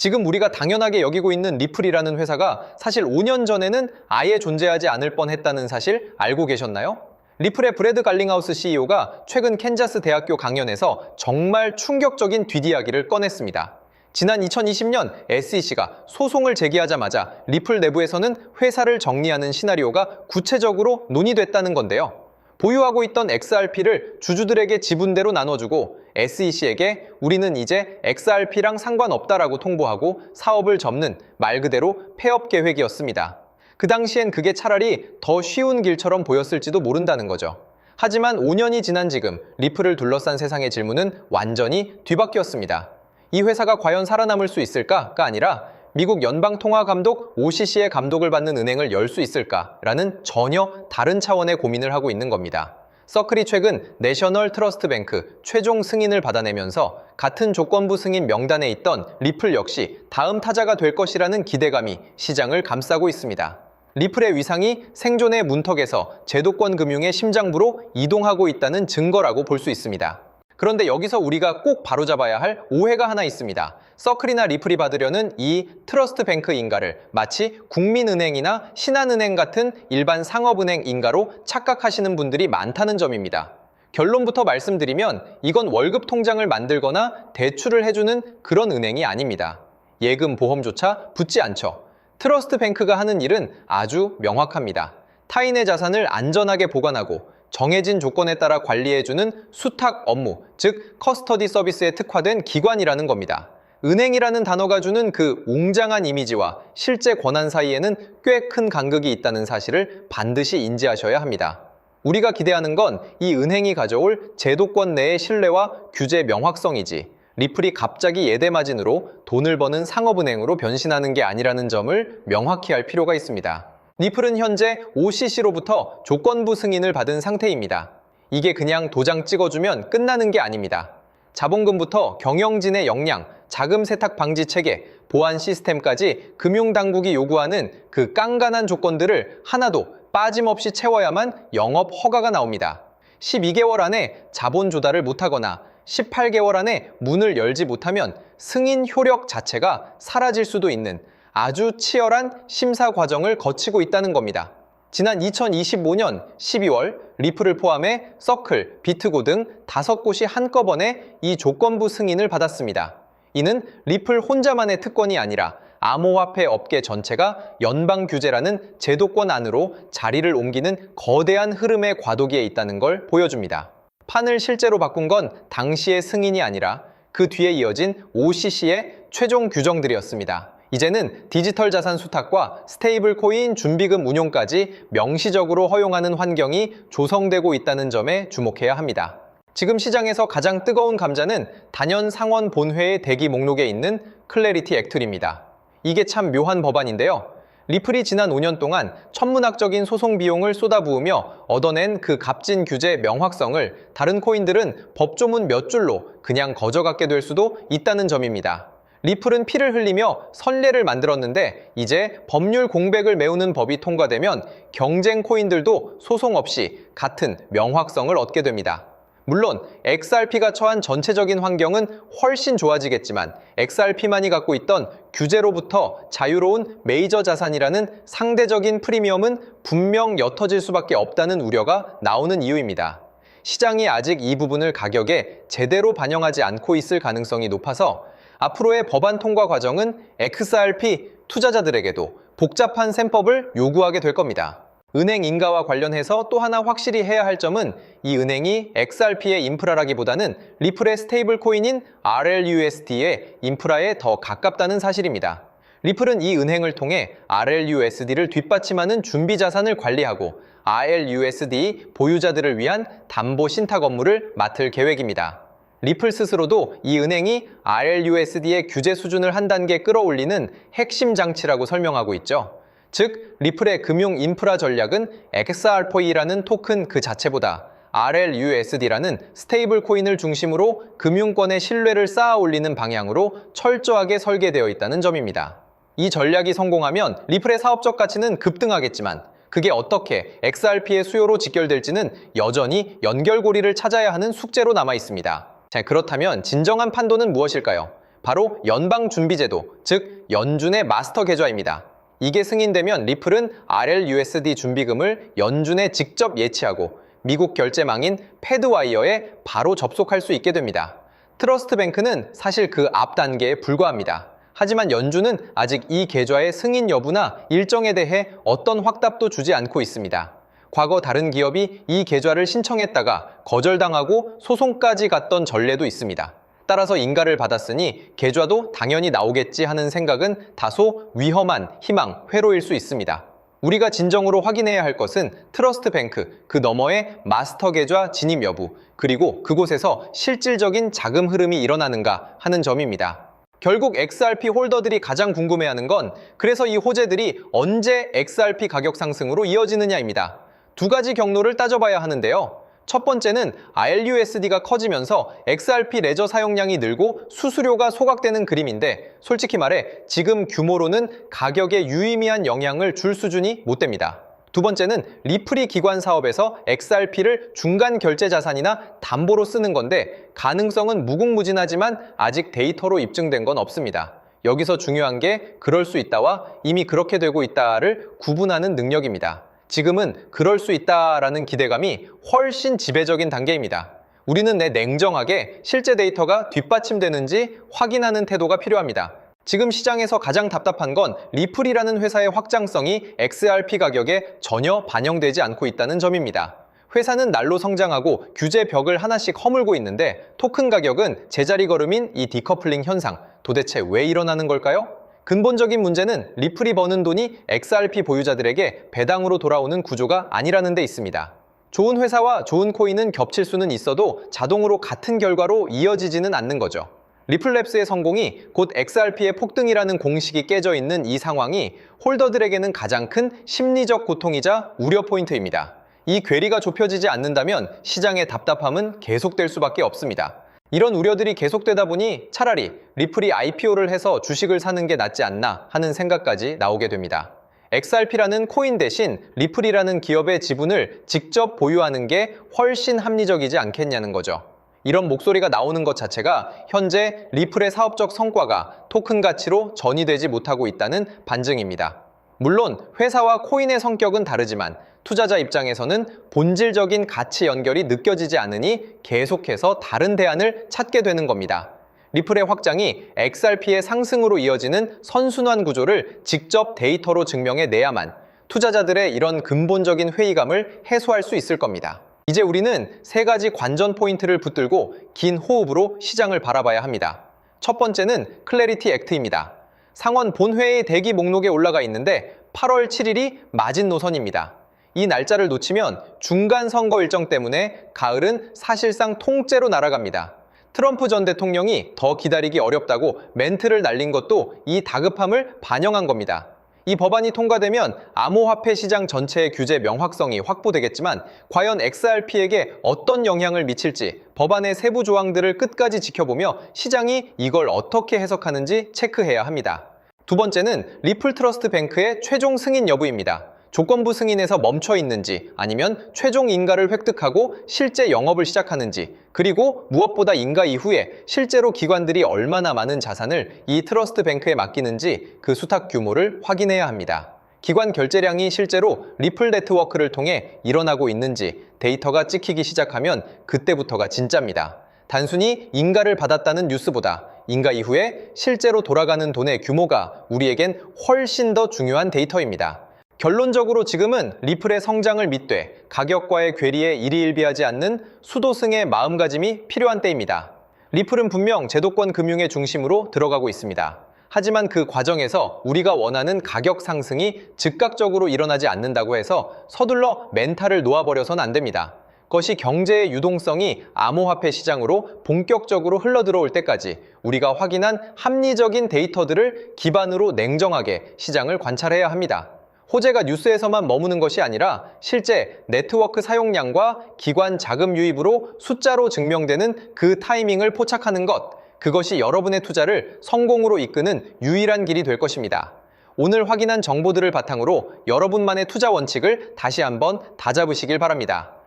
지금 우리가 당연하게 여기고 있는 리플이라는 회사가 사실 5년 전에는 아예 존재하지 않을 뻔했다는 사실 알고 계셨나요? 리플의 브래드 갈링하우스 CEO가 최근 캔자스 대학교 강연에서 정말 충격적인 뒷이야기를 꺼냈습니다. 지난 2020년 SEC가 소송을 제기하자마자 리플 내부에서는 회사를 정리하는 시나리오가 구체적으로 논의됐다는 건데요. 보유하고 있던 XRP를 주주들에게 지분대로 나눠주고 SEC에게 우리는 이제 XRP랑 상관없다라고 통보하고 사업을 접는 말 그대로 폐업 계획이었습니다. 그 당시엔 그게 차라리 더 쉬운 길처럼 보였을지도 모른다는 거죠. 하지만 5년이 지난 지금 리플을 둘러싼 세상의 질문은 완전히 뒤바뀌었습니다. 이 회사가 과연 살아남을 수 있을까가 아니라 미국 연방통화감독 OCC의 감독을 받는 은행을 열 수 있을까라는 전혀 다른 차원의 고민을 하고 있는 겁니다. 서클이 최근 내셔널 트러스트 뱅크 최종 승인을 받아내면서 같은 조건부 승인 명단에 있던 리플 역시 다음 타자가 될 것이라는 기대감이 시장을 감싸고 있습니다. 리플의 위상이 생존의 문턱에서 제도권 금융의 심장부로 이동하고 있다는 증거라고 볼 수 있습니다. 그런데 여기서 우리가 꼭 바로잡아야 할 오해가 하나 있습니다. 서클이나 리플이 받으려는 이 트러스트 뱅크 인가를 마치 국민은행이나 신한은행 같은 일반 상업은행 인가로 착각하시는 분들이 많다는 점입니다. 결론부터 말씀드리면 이건 월급 통장을 만들거나 대출을 해주는 그런 은행이 아닙니다. 예금 보험조차 붙지 않죠. 트러스트 뱅크가 하는 일은 아주 명확합니다. 타인의 자산을 안전하게 보관하고 정해진 조건에 따라 관리해주는 수탁 업무, 즉 커스터디 서비스에 특화된 기관이라는 겁니다. 은행이라는 단어가 주는 그 웅장한 이미지와 실제 권한 사이에는 꽤 큰 간극이 있다는 사실을 반드시 인지하셔야 합니다. 우리가 기대하는 건 이 은행이 가져올 제도권 내의 신뢰와 규제 명확성이지 리플이 갑자기 예대마진으로 돈을 버는 상업은행으로 변신하는 게 아니라는 점을 명확히 할 필요가 있습니다. 리플은 현재 OCC로부터 조건부 승인을 받은 상태입니다. 이게 그냥 도장 찍어주면 끝나는 게 아닙니다. 자본금부터 경영진의 역량, 자금 세탁 방지 체계, 보안 시스템까지 금융당국이 요구하는 그 깐깐한 조건들을 하나도 빠짐없이 채워야만 영업 허가가 나옵니다. 12개월 안에 자본 조달을 못하거나 18개월 안에 문을 열지 못하면 승인 효력 자체가 사라질 수도 있는 아주 치열한 심사 과정을 거치고 있다는 겁니다. 지난 2025년 12월 리플을 포함해 서클, 비트고 등 5곳이 한꺼번에 이 조건부 승인을 받았습니다. 이는 리플 혼자만의 특권이 아니라 암호화폐 업계 전체가 연방 규제라는 제도권 안으로 자리를 옮기는 거대한 흐름의 과도기에 있다는 걸 보여줍니다. 판을 실제로 바꾼 건 당시의 승인이 아니라 그 뒤에 이어진 OCC의 최종 규정들이었습니다. 이제는 디지털 자산 수탁과 스테이블 코인 준비금 운용까지 명시적으로 허용하는 환경이 조성되고 있다는 점에 주목해야 합니다. 지금 시장에서 가장 뜨거운 감자는 단연 상원 본회의 대기 목록에 있는 클래리티 액트입니다. 이게 참 묘한 법안인데요. 리플이 지난 5년 동안 천문학적인 소송 비용을 쏟아부으며 얻어낸 그 값진 규제 명확성을 다른 코인들은 법조문 몇 줄로 그냥 거저갖게 될 수도 있다는 점입니다. 리플은 피를 흘리며 선례를 만들었는데 이제 법률 공백을 메우는 법이 통과되면 경쟁 코인들도 소송 없이 같은 명확성을 얻게 됩니다. 물론 XRP가 처한 전체적인 환경은 훨씬 좋아지겠지만 XRP만이 갖고 있던 규제로부터 자유로운 메이저 자산이라는 상대적인 프리미엄은 분명 옅어질 수밖에 없다는 우려가 나오는 이유입니다. 시장이 아직 이 부분을 가격에 제대로 반영하지 않고 있을 가능성이 높아서 앞으로의 법안 통과 과정은 XRP 투자자들에게도 복잡한 셈법을 요구하게 될 겁니다. 은행 인가와 관련해서 또 하나 확실히 해야 할 점은 이 은행이 XRP의 인프라라기보다는 리플의 스테이블 코인인 RLUSD의 인프라에 더 가깝다는 사실입니다. 리플은 이 은행을 통해 RLUSD를 뒷받침하는 준비 자산을 관리하고 RLUSD 보유자들을 위한 담보 신탁 업무를 맡을 계획입니다. 리플 스스로도 이 은행이 RLUSD의 규제 수준을 한 단계 끌어올리는 핵심 장치라고 설명하고 있죠. 즉, 리플의 금융 인프라 전략은 XRP라는 토큰 그 자체보다 RLUSD라는 스테이블 코인을 중심으로 금융권의 신뢰를 쌓아 올리는 방향으로 철저하게 설계되어 있다는 점입니다. 이 전략이 성공하면 리플의 사업적 가치는 급등하겠지만 그게 어떻게 XRP의 수요로 직결될지는 여전히 연결고리를 찾아야 하는 숙제로 남아 있습니다. 자, 그렇다면 진정한 판도는 무엇일까요? 바로 연방준비제도, 즉 연준의 마스터 계좌입니다. 이게 승인되면 리플은 RLUSD 준비금을 연준에 직접 예치하고 미국 결제망인 패드와이어에 바로 접속할 수 있게 됩니다. 트러스트뱅크는 사실 그 앞 단계에 불과합니다. 하지만 연준은 아직 이 계좌의 승인 여부나 일정에 대해 어떤 확답도 주지 않고 있습니다. 과거 다른 기업이 이 계좌를 신청했다가 거절당하고 소송까지 갔던 전례도 있습니다. 따라서 인가를 받았으니 계좌도 당연히 나오겠지 하는 생각은 다소 위험한 희망, 회로일 수 있습니다. 우리가 진정으로 확인해야 할 것은 트러스트뱅크, 그 너머의 마스터 계좌 진입 여부, 그리고 그곳에서 실질적인 자금 흐름이 일어나는가 하는 점입니다. 결국 XRP 홀더들이 가장 궁금해하는 건 그래서 이 호재들이 언제 XRP 가격 상승으로 이어지느냐입니다. 두 가지 경로를 따져봐야 하는데요. 첫 번째는 RLUSD가 커지면서 XRP 레저 사용량이 늘고 수수료가 소각되는 그림인데 솔직히 말해 지금 규모로는 가격에 유의미한 영향을 줄 수준이 못 됩니다. 두 번째는 리플이 기관 사업에서 XRP를 중간 결제 자산이나 담보로 쓰는 건데 가능성은 무궁무진하지만 아직 데이터로 입증된 건 없습니다. 여기서 중요한 게 그럴 수 있다와 이미 그렇게 되고 있다를 구분하는 능력입니다. 지금은 그럴 수 있다라는 기대감이 훨씬 지배적인 단계입니다. 우리는 냉정하게 실제 데이터가 뒷받침되는지 확인하는 태도가 필요합니다. 지금 시장에서 가장 답답한 건 리플이라는 회사의 확장성이 XRP 가격에 전혀 반영되지 않고 있다는 점입니다. 회사는 날로 성장하고 규제 벽을 하나씩 허물고 있는데 토큰 가격은 제자리 걸음인 이 디커플링 현상, 도대체 왜 일어나는 걸까요? 근본적인 문제는 리플이 버는 돈이 XRP 보유자들에게 배당으로 돌아오는 구조가 아니라는 데 있습니다. 좋은 회사와 좋은 코인은 겹칠 수는 있어도 자동으로 같은 결과로 이어지지는 않는 거죠. 리플랩스의 성공이 곧 XRP의 폭등이라는 공식이 깨져 있는 이 상황이 홀더들에게는 가장 큰 심리적 고통이자 우려 포인트입니다. 이 괴리가 좁혀지지 않는다면 시장의 답답함은 계속될 수밖에 없습니다. 이런 우려들이 계속되다 보니 차라리 리플이 IPO를 해서 주식을 사는 게 낫지 않나 하는 생각까지 나오게 됩니다. XRP라는 코인 대신 리플이라는 기업의 지분을 직접 보유하는 게 훨씬 합리적이지 않겠냐는 거죠. 이런 목소리가 나오는 것 자체가 현재 리플의 사업적 성과가 토큰 가치로 전이되지 못하고 있다는 반증입니다. 물론 회사와 코인의 성격은 다르지만 투자자 입장에서는 본질적인 가치 연결이 느껴지지 않으니 계속해서 다른 대안을 찾게 되는 겁니다. 리플의 확장이 XRP의 상승으로 이어지는 선순환 구조를 직접 데이터로 증명해내야만 투자자들의 이런 근본적인 회의감을 해소할 수 있을 겁니다. 이제 우리는 세 가지 관전 포인트를 붙들고 긴 호흡으로 시장을 바라봐야 합니다. 첫 번째는 클래리티 액트입니다. 상원 본회의 대기 목록에 올라가 있는데 8월 7일이 마진노선입니다. 이 날짜를 놓치면 중간 선거 일정 때문에 가을은 사실상 통째로 날아갑니다. 트럼프 전 대통령이 더 기다리기 어렵다고 멘트를 날린 것도 이 다급함을 반영한 겁니다. 이 법안이 통과되면 암호화폐 시장 전체의 규제 명확성이 확보되겠지만 과연 XRP에게 어떤 영향을 미칠지 법안의 세부 조항들을 끝까지 지켜보며 시장이 이걸 어떻게 해석하는지 체크해야 합니다. 두 번째는 리플 트러스트 뱅크의 최종 승인 여부입니다. 조건부 승인에서 멈춰 있는지 아니면 최종 인가를 획득하고 실제 영업을 시작하는지 그리고 무엇보다 인가 이후에 실제로 기관들이 얼마나 많은 자산을 이 트러스트 뱅크에 맡기는지 그 수탁 규모를 확인해야 합니다. 기관 결제량이 실제로 리플 네트워크를 통해 일어나고 있는지 데이터가 찍히기 시작하면 그때부터가 진짜입니다. 단순히 인가를 받았다는 뉴스보다 인가 이후에 실제로 돌아가는 돈의 규모가 우리에겐 훨씬 더 중요한 데이터입니다. 결론적으로 지금은 리플의 성장을 믿되 가격과의 괴리에 일희일비하지 않는 수도승의 마음가짐이 필요한 때입니다. 리플은 분명 제도권 금융의 중심으로 들어가고 있습니다. 하지만 그 과정에서 우리가 원하는 가격 상승이 즉각적으로 일어나지 않는다고 해서 서둘러 멘탈을 놓아버려선 안 됩니다. 그것이 경제의 유동성이 암호화폐 시장으로 본격적으로 흘러들어올 때까지 우리가 확인한 합리적인 데이터들을 기반으로 냉정하게 시장을 관찰해야 합니다. 호재가 뉴스에서만 머무는 것이 아니라 실제 네트워크 사용량과 기관 자금 유입으로 숫자로 증명되는 그 타이밍을 포착하는 것, 그것이 여러분의 투자를 성공으로 이끄는 유일한 길이 될 것입니다. 오늘 확인한 정보들을 바탕으로 여러분만의 투자 원칙을 다시 한번 다잡으시길 바랍니다.